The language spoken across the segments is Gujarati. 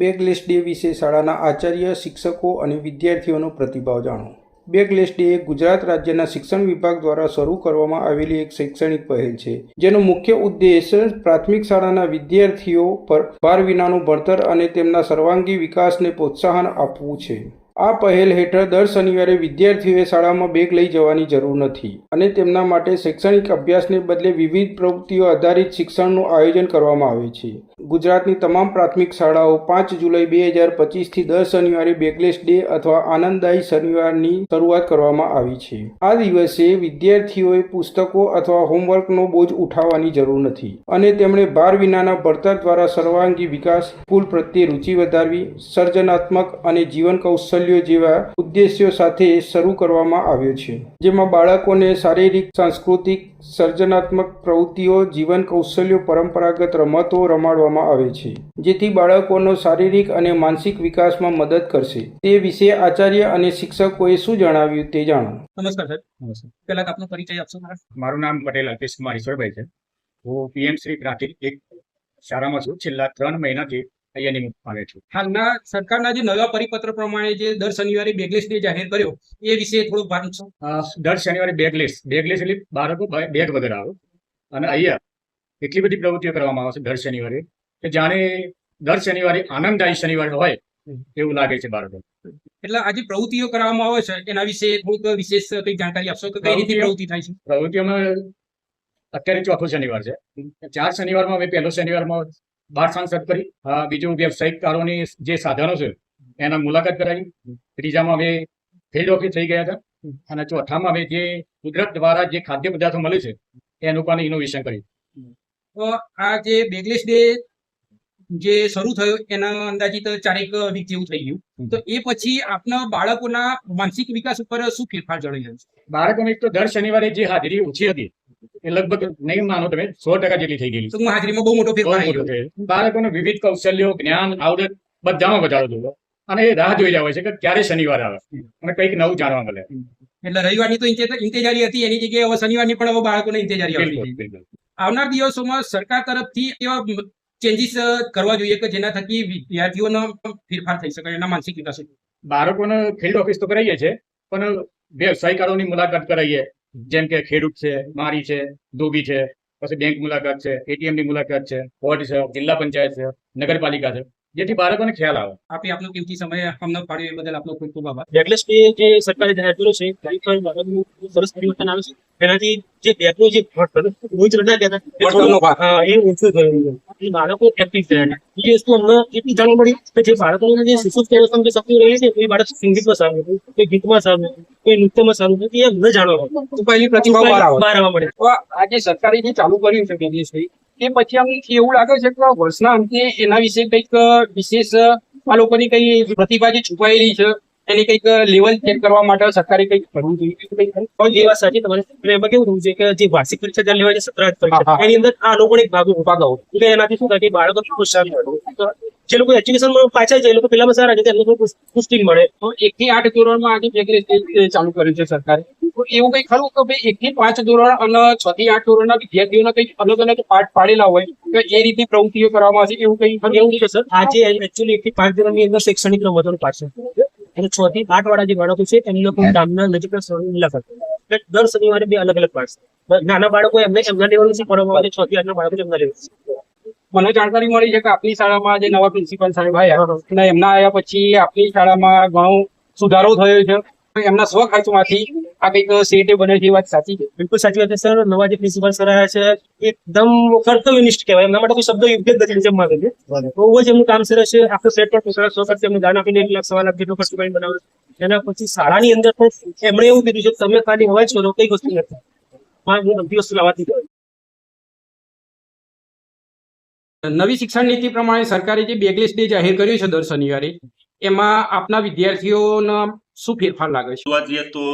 બેગલેસ ડે વિશે શાળાના આચાર્ય, શિક્ષકો અને વિદ્યાર્થીઓનો પ્રતિભાવ જાણો. બેગલેસ ડે એ ગુજરાત રાજ્યના શિક્ષણ વિભાગ દ્વારા શરૂ કરવામાં આવેલી એક શૈક્ષણિક પહેલ છે, જેનો મુખ્ય ઉદ્દેશ પ્રાથમિક શાળાના વિદ્યાર્થીઓ પર ભાર વિનાનું ભણતર અને તેમના સર્વાંગી વિકાસને પ્રોત્સાહન આપવું છે. આ પહેલ હેઠળ દર શનિવારે વિદ્યાર્થીઓએ શાળામાં બેગ લઈ જવાની જરૂર નથી અને તેમના માટે શૈક્ષણિક અભ્યાસને બદલે વિવિધ પ્રવૃત્તિઓ આધારિત શિક્ષણનું આયોજન કરવામાં આવે છે. ગુજરાતની તમામ પ્રાથમિક શાળાઓ 5 જુલાઈ 2025થી દર શનિવારે બેગલેસ ડે અથવા આનંદદાયી શનિવારની શરૂઆત કરવામાં આવી છે. આ દિવસે વિદ્યાર્થીઓએ પુસ્તકો અથવા હોમવર્કનો બોજ ઉઠાવવાની જરૂર નથી અને તેમણે ભાર વિનાના ભણતર દ્વારા સર્વાંગી વિકાસ, સ્કૂલ પ્રત્યે રુચિ વધારવી, સર્જનાત્મક અને જીવન કૌશલ્ય જેવા ઉદ્દેશ્યો સાથે શરૂ કરવામાં આવ્યો છે, જેમાં બાળકોને શારીરિક, સાંસ્કૃતિક, સર્જનાત્મક પ્રવૃત્તિઓ, જીવન કૌશલ્યો, પરંપરાગત રમતો રમાડવામાં આવે છે, જેથી બાળકોનો શારીરિક અને માનસિક વિકાસમાં મદદ કરશે. તે વિશે આચાર્ય અને શિક્ષકોએ શું જણાવ્યું તે જાણો. નમસ્કાર સાહેબ. નમસ્કાર. પહેલા આપનો પરિચય આપશો. મારું નામ પટેલ અલ્પેશ કુમાર ઈશ્વરભાઈ છે. હું પીએમ શ્રી પ્રાથમિક એક શાળામાં છું. છેલ્લા 3 મહિનાથી અહીંયા નિમણૂક પામે છું. હાલના સરકારના જે નવા પરિપત્ર પ્રમાણે જે દર શનિવારે બેગલેસ ડે જાહેર કર્યો એ વિશે થોડું ભાન છો. દર શનિવારે બેગલેસ એટલે બાળકો બેગ વગર આવે અને અહીંયા એટલી બધી પ્રવૃત્તિઓ કરવામાં આવે છે દર શનિવારે કે જાણે દર શનિવારે આનંદદાયી શનિવાર હોય એવું લાગે છે બાળકો. એટલે આ જે પ્રવૃત્તિઓ કરવામાં આવે છે એના વિશે થોડુંક વિશેષ કઈ જાણકારી આપશો કે કઈ રીતે પ્રવૃત્તિ થાય છે? પ્રવૃત્તિઓમાં અત્યારે ચોથો શનિવાર છે. 4 શનિવારમાં અમે પહેલો શનિવારમાં બાળ સાંસદ કરી, બીજું વ્યવસાયિકકારોની જે સાધનો છે એના મુલાકાત કરાવી, ત્રીજામાં અમે ફિલ્ડ ઓફિસ થઈ ગયા હતા અને ચોથામાં અમે જે કુદરત દ્વારા જે ખાદ્ય પદાર્થો મળે છે એનું પણ ઇનોવેશન કર્યું. તો આ જે બેગલેસ ડે જે શરૂ થયો એના અંદાજિત 4 વીક જેવું થઈ ગયું, તો એ પછી આપના બાળકોના માનસિક વિકાસ ઉપર શું ફેરફાર જણાઈ રહ્યો છે? બાળકોને એક તો દર શનિવારે જે હાજરી ઓછી હતી એ લગભગ નહીં માનો તમે 100% જેટલી થઈ ગયેલી. ટૂંકમાં હાજરીમાં બહુ મોટો ફેરફાર આવી ગયો. બાળકોને વિવિધ કૌશલ્યો, જ્ઞાન, આવડત બધામાં વધારો થયો અને એ રાહ જોઈ રહ્યા હોય છે કે ક્યારે શનિવાર આવે અને કંઈક નવું જાણવા મળે. એટલે રવિવારની તો ઇંતેજારી હતી, એની જગ્યાએ હવે શનિવારની પણ હવે બાળકોને ઇંતેજારી આવી. બિલકુલ. આવનાર દિવસોમાં સરકાર તરફથી એવા ચેન્જીસ કરવા જોઈએ કે જેના થકી વિદ્યાર્થીઓનો ફેરફાર થઈ શકે, એના માનસિક વિકાસ. બાળકોને ફિલ્ડ ઓફિસ તો કરાવીએ છીએ પણ વ્યવસાયિકારોની મુલાકાત કરાવીએ, જેમ કે ખેડૂત છે, મારી છે, ધોબી છે, પછી બેંક મુલાકાત છે, એટીએમ ની મુલાકાત છે, વોર્ડ છે, જિલ્લા પંચાયત છે, નગરપાલિકા છે, જેથી બાળકોને ખ્યાલ આવે. આપે આપનો કિંમતી સમય અમને ફાળવ્યો એ બદલ આપનો ખૂબ ખૂબ આભાર. બેગલેસ ડે જે સરકારે જાહેર કર્યો છે ખરેખર બાળકનું સરસ પરિવર્તન આવે છે. એનાથી જે બેગનો જે રોજ રજા કહેતા એ ઓછું થયું છે. બાળકો એક્ટિવ થયા. બીજી વસ્તુ અમને એટલી જાણવા મળી કે જે બાળકોને જે શિશુ જે શક્તિઓ રહી છે એ બાળક સંગીતમાં સારું હતું, કોઈ ગીતમાં સારું હતું, કોઈ નૃત્યમાં સારું હતું, એ અમને જાણવા મળે. પહેલી પ્રતિભા બહાર આવવા મળે. આજે સરકારે જે ચાલુ કર્યું છે બેગલેસ ડે, એ પછી અમને એવું લાગે છે કે વર્ષના અંતે એના વિશે કંઈક વિશેષ આ લોકોની કઈ પ્રતિભા જે છુપાયેલી છે એની કંઈક લેવલ ચેક કરવા માટે સરકારે કંઈક કરવું જોઈએ. એ વાત સાચી તમારી. એમાં કેવું થયું છે કે જે વાર્ષિક પરીક્ષા જ્યારે લેવાય છે 17 પરીક્ષા, એની અંદર આ લોકોને એક ભાગ ઉપાગાઓ એટલે એનાથી શું થાય કે બાળકો પ્રોત્સાહન મળે. જે લોકો એજ્યુકેશનમાં પાછા છે એ લોકો પેલામાં સારા છે, એમને પુષ્ટિ મળે. 1 થી 8 ધોરણમાં આજે બેગલેસ ડે ચાલુ કર્યું છે સરકારે. એવું કઈ ખરું કે ભાઈ 1 થી 5 ધોરણ અને 6 થી 8 ધોરણના વિદ્યાર્થીઓના કઈ અલગ અલગ પાઠ પાડેલા હોય કે એ રીતે પ્રવૃત્તિઓ કરવામાં આવે છે, એવું કઈ? એવું છે સર. આજે એકચ્યુઅલી 1 થી 5 ધોરણની અંદર શૈક્ષણિક રમતોનું પાઠ છે અને 6 થી 8 વાળા જે બાળકો છે એમનો પણ ગામના નજીકના સ્થળોની મુલાકાત. એટલે દર શનિવારે 2 અલગ અલગ પાઠ છે. નાના બાળકો એમને એમના લેવલ વિશે ભણવામાં આવે છે, 6 થી 8 ના બાળકો એમના લેવલ. મને જાણકારી મળી છે કે આપની શાળામાં જે નવા પ્રિન્સિપાલ સાહેબ આવ્યા અને એમના આવ્યા પછી આપની શાળામાં ઘણો સુધારો થયો છે. એમના સ્વખર્ચમાંથી આ કંઈક સેટે બને છે, એ વાત સાચી છે? બિલકુલ સાચી વાત છે સર. નવા જે પ્રિન્સિપાલ સર આવ્યા છે એકદમ કર્તવ્યનિષ્ઠ કહેવાય. એમના માટે કોઈ શબ્દ યોગ્ય જ નથી જમવા છે. બહુ જ એમનું કામ સરસ છે. આખો સેટ પર સ્વખર્ચ એમને દાન આપીને 1 લાખ 1.25 લાખ જેટલો ખર્ચ કરીને બનાવે છે. એના પછી શાળાની અંદર પણ એમણે એવું કીધું છે તમે ખાલી અવાજ કરો, કઈ વસ્તુ નથી, હું બધી વસ્તુ લાવવાથી. નવી શિક્ષણ નીતિ પ્રમાણે સરકારે જે બેગલેસ ડે જાહેર કર્યો છે દર શનિવારે, એમાં આપના વિદ્યાર્થીઓનો શું ફેરફાર લાગે છે? જોવા જઈએ તો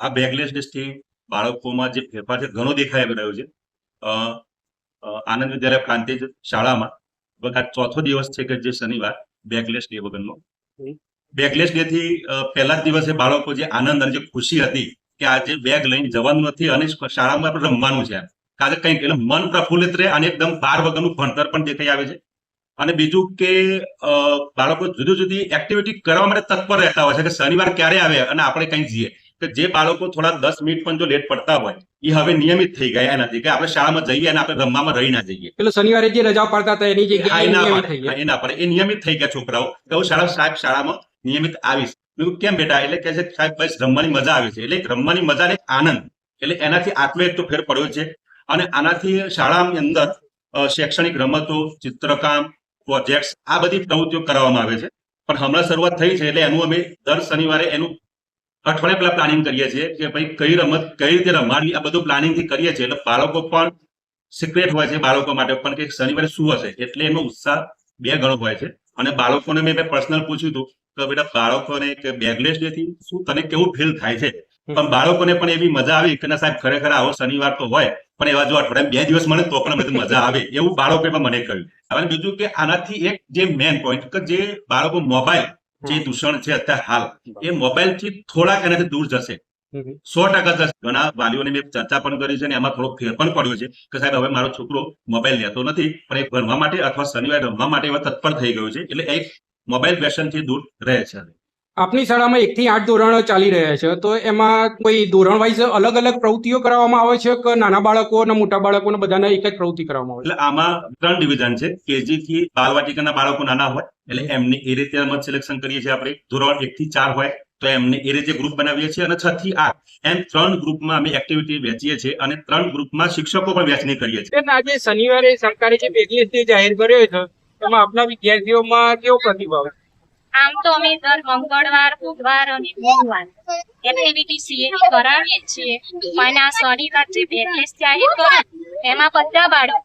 આ બેગલેસ ડેથી બાળકોમાં જે ફેરફાર છે ઘણો દેખાઈ રહ્યો છે. આનંદ વિદ્યાલય પ્રાંતિજ શાળામાં આ ચોથો દિવસ છે કે જે શનિવાર બેગલેસ ડે વગરનો. બેગલેસ ડે થી પહેલા જ દિવસે બાળકો જે આનંદ અને જે ખુશી હતી કે આજે બેગ લઈને જવાનું નથી અને શાળામાં આપણે રમવાનું છે, કારણ કંઈક એટલે મન પ્રફુલ્લિત રહે અને એકદમ ભાર વગરનું ભણતર પણ દેખાઈ આવે છે. અને બીજું કે બાળકો જુદી જુદી એક્ટિવિટી કરવા માટે તત્પર રહેતા હોય છે કે શનિવાર ક્યારે આવે અને આપણે કઈ જઈએ. કે જે બાળકો થોડા 10 મિનિટ પણ જો લેટ પડતા હોય એ હવે નિયમિત થઈ ગયા નથી કે આપણે શાળામાં જઈએ અને આપણે રમવામાં રહી ના જઈએ. એટલે શનિવારે જે રજા પાડતા હતા એની આ જગ્યાએ ના નિયમિત પાડે, થઈ ગયા. એ ના પડે, એ નિયમિત થઈ ગયા છોકરાઓ. કે હું સાહેબ શાળામાં નિયમિત આવીશ. મેં કીધું, કેમ બેટા? એટલે કહે છે સાહેબ બસ રમવાની મજા આવે છે. એટલે રમવાની મજા ને આનંદ, એટલે એનાથી આત્મ એક તો ફેર પડ્યો છે. અને આનાથી શાળાની અંદર શૈક્ષણિક રમતો, ચિત્રકામ, પ્રોજેક્ટ્સ આ બધી પ્રવૃત્તિઓ કરવામાં આવે છે. પણ હમણાં શરૂઆત થઈ છે એટલે એનું અમે દર શનિવારે એનું અઠવાડિયા પહેલા પ્લાનિંગ કરીએ છીએ કે ભાઈ કઈ રમત કઈ રીતે રમાડવી, આ બધું પ્લાનિંગ થી કરીએ છીએ. એટલે બાળકો પણ સિક્રેટ હોય છે બાળકો માટે પણ કે શનિવારે શું હશે, એટલે એનો ઉત્સાહ 2 ગણો હોય છે. અને બાળકોને મેં પર્સનલ પૂછ્યું હતું કે બેટા બાળકોને કે બેગલેસ ડે થી શું તને કેવું ફીલ થાય છે? પણ બાળકોને પણ એવી મજા આવી કે ના સાહેબ ખરેખર આવો શનિવાર તો હોય, પણ એવા જો અઠવાડિયામાં 2 દિવસ મળે તો પણ બધું મજા આવે, એવું બાળકોએ પણ મને કહ્યું. હવે બીજું કે આનાથી એક જે મેન પોઈન્ટ કે જે બાળકો મોબાઈલ જે દૂષણ છે અત્યારે હાલ, એ મોબાઈલ થી થોડાક એનાથી દૂર જશે, 100% જશે. ઘણા વાલીઓને મેં ચર્ચા પણ કરી છે અને એમાં થોડો ફેર પણ પડ્યો છે કે સાહેબ હવે મારો છોકરો મોબાઈલ લેતો નથી, પણ એ ભણવા માટે અથવા શનિવારે રમવા માટે એવા તત્પર થઈ ગયો છે. એટલે એક મોબાઈલ વ્યસન થી દૂર રહે છે. આપની શાળામાં 1 થી 8 ધોરણો ચાલી રહ્યા છે, તો એમાં કોઈ ધોરણ વાઇઝ અલગ અલગ પ્રવૃત્તિઓ કરવામાં આવે છે કે નાના બાળકો અને મોટા બાળકોને બધાને એક જ પ્રવૃત્તિ કરવામાં આવે છે? એટલે આમાં 3 ડિવિઝન છે. કેજી થી બાલવાટિકાના બાળકો નાના હોય એટલે એમને એ રીતે રમત સિલેક્શન કરીએ છીએ આપણે. ધોરણ 1 થી 4 હોય તો એમને એ રીતે ગ્રુપ બનાવીએ છીએ. અને 6 થી 8 એમ 3 ગ્રુપમાં અમે એક્ટિવિટી વહેંચીએ છીએ અને 3 ગ્રુપમાં શિક્ષકો પણ વહેંચણી કરીએ છીએ. આજે શનિવારે સરકારે જે બેગલેસ ડે જાહેર કર્યો છે એમાં આપના વિદ્યાર્થીઓમાં કેવો પ્રતિભાવ? આમ તો અમે દર મંગળવાર, બુધવાર અને ગુરુવાર એક્ટિવિટી સીએની કરાવીએ છીએ. પણ આ શનિવાર જે બેગલેસ જાહેર કર્યો એમાં બધા બાળકો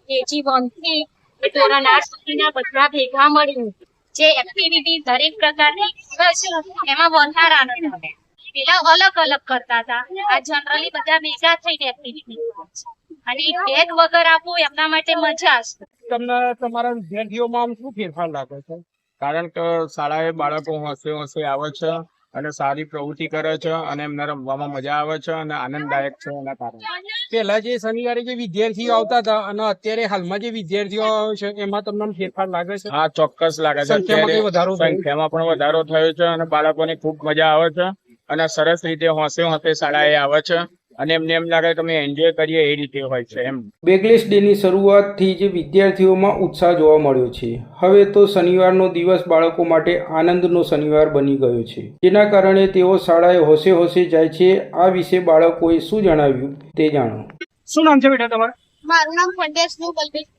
કેજી 1 થી ધોરણ 8 સુધીના બધા ભેગા મળીને જે એક્ટિવિટી દરેક પ્રકારની કરે છે એમાં વધારે આનંદ આવે. પેલા અલગ અલગ કરતા હતા, આ જનરલી બધા ભેગા થઈને એક્ટિવિટી કરે છે. અને બેગ વગર આપવું એમના માટે મજા છે. તમને તમારા વિદ્યાર્થીઓમાં આમ શું ફેરફાર લાગે છે? કારણ કે શાળાએ બાળકો હોંશે હોંશે આવે છે અને સારી પ્રવૃત્તિ કરે છે અને એમને રમવામાં મજા આવે છે અને આનંદદાયક છે એના કારણે. પહેલા જે શનિવારે જે વિદ્યાર્થીઓ આવતા હતા અને અત્યારે હાલમાં જે વિદ્યાર્થીઓ આવે છે એમાં તમને આમ ફેરફાર લાગે છે? હા, ચોક્કસ લાગે છે. સંખ્યામાં કઈ વધારો થયો? સંખ્યામાં પણ વધારો થયો છે અને બાળકોને ખૂબ મજા આવે છે અને સરસ રીતે હોંશે હોંશે શાળાએ આવે છે અને એમને એમ લાગે કે અમે એન્જોય કરીએ એ રીતે હોય છે એમ. બેગલેસ ડેની શરૂઆતથી જ વિદ્યાર્થીઓમાં ઉત્સાહ જોવા મળ્યો છે. હવે તો શનિવારનો દિવસ બાળકો માટે આનંદનો શનિવાર બની ગયો છે, જેના કારણે તેઓ શાળાએ હોશે હોશે જાય છે. આ વિશે બાળકોએ શું જણાવ્યું તે જાણો. શું નામ છે બેટા તમારું? મારું નામ ફંટેશનું કલ્પેશ.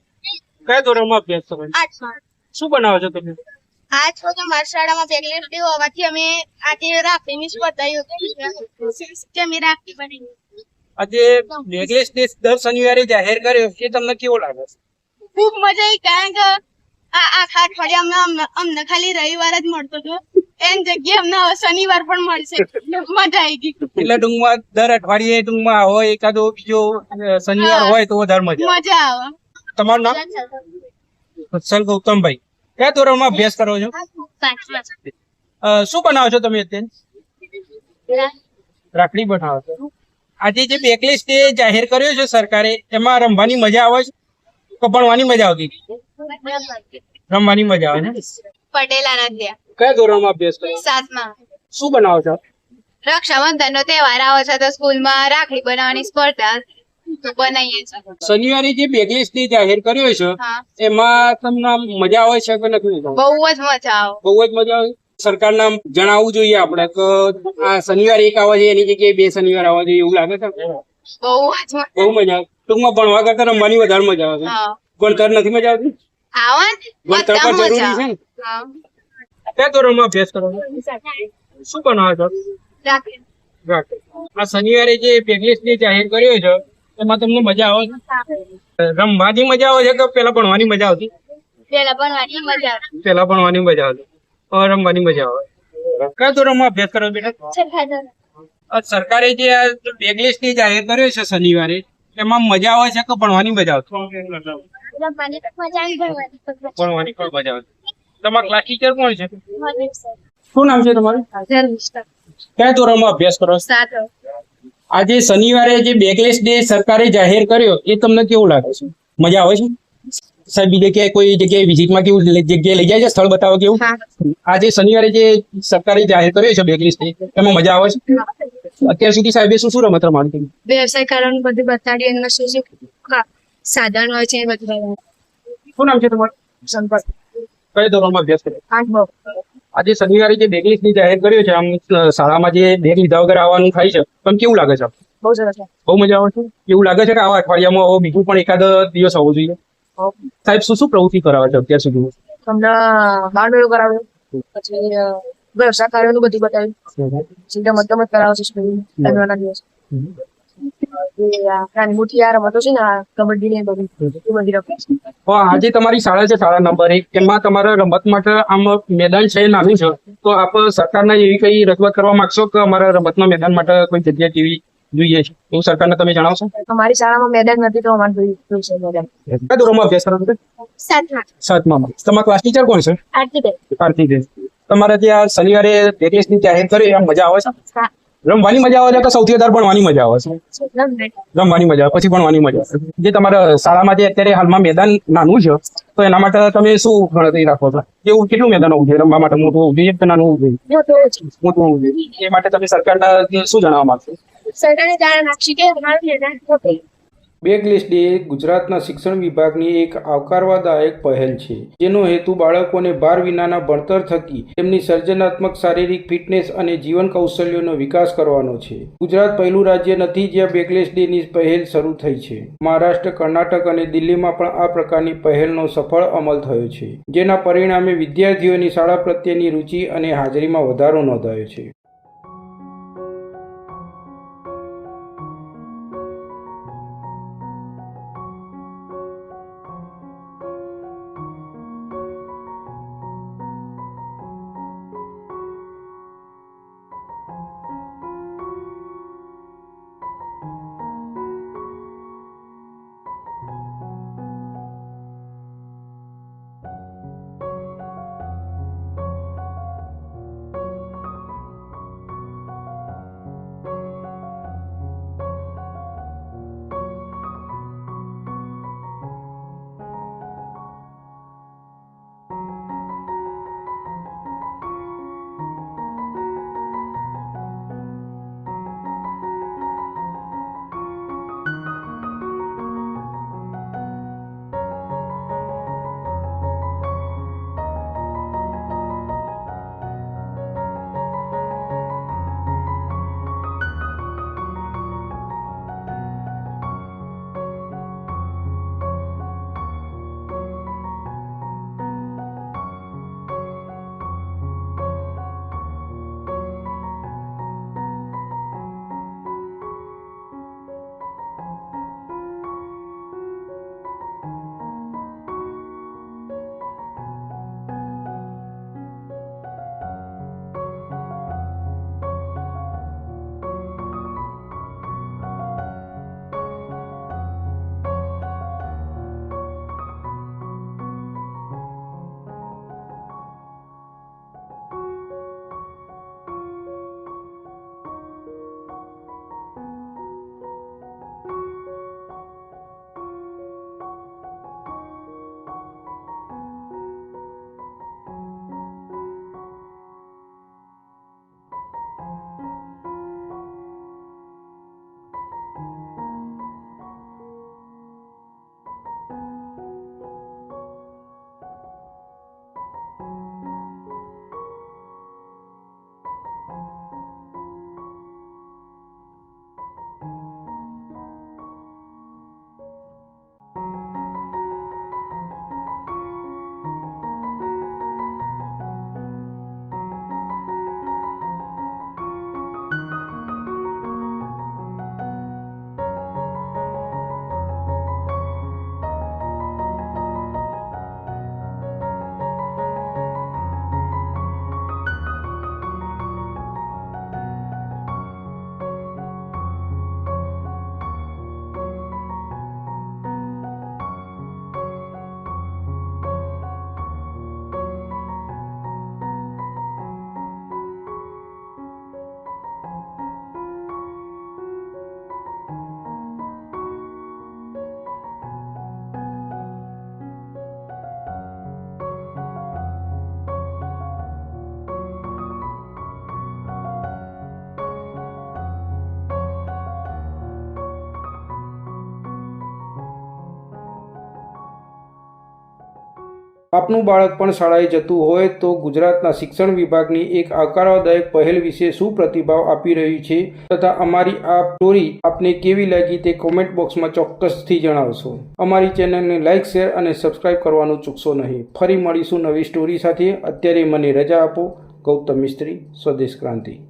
કયા ધોરણમાં અભ્યાસ કરો છો? 8માં. શું બનાવો છો તમે? આજ તો અમારી શાળામાં બેગલેસ ડે હોવાથી અમે આજે રાખડીની સ્પર્ધા યોજી અમે રાખડી બનાવી. આજે બેગલેસ ડે દર શનિવારે જાહેર કર્યો એ તમને કેવો લાગે છે? ખૂબ મજા આવી, કારણ કે આ આખા અઠવાડિયામાં અમને ખાલી રવિવાર જ મળતો હતો, એની જગ્યાએ અમને હવે શનિવાર પણ મળશે. મજા આવી ગઈ. એટલે ટૂંકમાં દર અઠવાડિયે ટૂંકમાં હોય એકાદો બીજો શનિવાર હોય તો વધારે મજા મજા આવે. તમારું નામ? વત્સલ ગૌતમભાઈ. કયા ધોરણમાં અભ્યાસ કરો છો? 5માં. શું બનાવો છો તમે અત્યારે? રાખડી બનાવો છો. આજે જે બેગલેસ ડે જાહેર કર્યો છે સરકારે, એમાં રમવાની મજા આવે છે કે ભણવાની મજા આવતી? રમવાની મજા આવે છે. પટેલ આનંદ્યા. કયા ધોરણમાં અભ્યાસ કરો? 7માં. શું બનાવો છો? રક્ષાબંધન નો તહેવાર આવે છે તો સ્કૂલમાં રાખડી બનાવવાની સ્પર્ધા બનાવીએ છીએ. શનિવારે જે બેગલેસ ડે જાહેર કર્યો છે હા, એમાં તમને આમ મજા આવે છે કે નથી? બહુ જ મજા આવે. બહુ જ મજા આવે. સરકારને આમ જણાવવું જોઈએ આપણે કે આ શનિવાર એક આવે છે એની જગ્યાએ 2 શનિવાર આવવા જોઈએ, એવું લાગે છે? બહુ જ મજા. બહુ મજા આવે. ટૂંકમાં ભણવા કરતા રમવાની વધારે મજા આવે છે. હા, ભણતર નથી મજા આવતી? આવે ને ભણતર બધા પણ જરૂરી મજા છે આવે. ને. હા. કયા ધોરણમાં અભ્યાસ કરો છો? શું બનાવો છો? રાખડી. આ શનિવારે જે બેગલેસ ડે જાહેર કર્યો છે એમાં તમને મજા આવે છે? રમવાની મજા આવે છે કે પેલા ભણવાની મજા આવતી? પેલા ભણવાની મજા આવે. પેલા ભણવાની મજા આવતી, હવે રમવાની મજા આવે. કયા ધોરણમાં અભ્યાસ કરો બેટા? આ સરકારે જે આ બેગલેસ ડે જાહેર કર્યો છે શનિવારે, એમાં મજા આવે છે કે ભણવાની મજા આવતી? રમવાની મજા આવી, ભણવાની પણ મજા આવતી. તમારા ક્લાસ ટીચર કોણ છે? ભણવાની. શું નામ છે તમારું? કયા ધોરણમાં અભ્યાસ કરો છો? 7. આજે શનિવારે જે બેગલેસ ડે સરકારે જાહેર કર્યો એ તમને કેવું લાગે છે? મજા આવે છે? સાહેબ બીજે ક્યાંય કોઈ જગ્યાએ વિઝિટમાં કેવું જગ્યાએ લઈ જાય છે, સ્થળ બતાવો કેવું? આજે શનિવારે જે સરકારે જાહેર કર્યો છે બ્લેકલિસ્ટ, એમાં મજા આવે છે? અત્યાર સુધી સાહેબે શું શું રમત રમાડી? વ્યવસાય કારણ બધું બતાડી એમાં શું શું સાધન હોય છે એ બધું. શું નામ છે તમારું? સંપર્ક. કયા ધોરણમાં અભ્યાસ કર્યો? 8 આજે શનિવારે જે બેગલિસ્ટ ની જાહેર કર્યો છે, આમ શાળામાં જે બેગ લીધા વગર આવવાનું થાય છે, પણ કેવું લાગે છે? બહુ સરસ. બહુ મજા આવે છે. એવું લાગે છે કે આવા અઠવાડિયામાં હવે બીજું પણ એકાદ દિવસ આવવો જોઈએ? સાહેબ શું શું પ્રવૃત્તિ કરાવે છે અત્યાર સુધી? તમને બાળ મેળો કરાવ્યો, પછી વ્યવસાય કાર્યોનું બધું બતાવ્યું, સીધા મત કરાવે છે શનિવારના દિવસ. નાની મોટી આ રમતો છે ને, આ કબડ્ડી ને બધું એ બધી રમે છે. આજે તમારી શાળા છે, શાળા નંબર 1, એમાં તમારા રમત માટે આમ મેદાન છે નાનું છે, તો આપ સરકારના એવી કઈ રજૂઆત કરવા માંગશો કે અમારા રમતના મેદાન માટે કોઈ જગ્યા કેવી જોઈએ છે, એવું સરકારને તમે જણાવશો? અમારી શાળામાં મેદાન નથી તો અમારે જોયું છે મેદાન. કયા ધોરણમાં અભ્યાસ કરો છો? 7માં. 7માં. તમારા ક્લાસ ટીચર કોણ છે? આરતીબેન. તમારે ત્યાં શનિવારે બેગલિસ્ટની જાહેર કરી, આમ મજા આવે છે? રમવાની મજા આવે છે કે સૌથી વધારે ભણવાની મજા આવે છે? રમવાની મજા આવે, પછી ભણવાની મજા આવે. જે તમારા શાળામાં જે અત્યારે હાલમાં મેદાન નાનું છે, તો એના માટે તમે શું ગણતરી રાખો છો? કેવું કેટલું મેદાન હોવું જોઈએ રમવા માટે? મોટું હોવું જોઈએ કે નાનું હોવું જોઈએ? મોટું હોવું જોઈએ. એ માટે તમે સરકારના શું જણાવવા માંગશો? સરકારે જાણ નાખી કે અમારું મેદાન મોટું. બેગલિસ્ટ ડે ગુજરાતના શિક્ષણ વિભાગની એક આવકારવાદાયક પહેલ છે, જેનો હેતુ બાળકોને ભાર વિનાના ભણતર થકી તેમની સર્જનાત્મક શારીરિક ફિટનેસ અને જીવન કૌશલ્યોનો વિકાસ કરવાનો છે. ગુજરાત પહેલું રાજ્ય નથી જ્યાં બેગલિસ્ટ ડેની પહેલ શરૂ થઈ છે. મહારાષ્ટ્ર, કર્ણાટક અને દિલ્હીમાં પણ આ પ્રકારની પહેલનો સફળ અમલ થયો છે, જેના પરિણામે વિદ્યાર્થીઓની શાળા પ્રત્યેની રુચિ અને હાજરીમાં વધારો નોંધાયો છે. આપનું બાળક પણ શાળાએ જતું હોય તો ગુજરાતના શિક્ષણ વિભાગની એક આવકારદાયક પહેલ વિશે શું પ્રતિભાવ આપી રહ્યું છે તથા અમારી આ સ્ટોરી આપને કેવી લાગી તે કોમેન્ટ બોક્સમાં ચોક્કસથી જણાવશો. અમારી ચેનલને લાઇક, શેર અને સબસ્ક્રાઇબ કરવાનું ચૂકશો નહીં. ફરી મળીશું નવી સ્ટોરી સાથે. અત્યારે મને રજા આપો. ગૌતમ મિસ્ત્રી, સ્વદેશ ક્રાંતિ.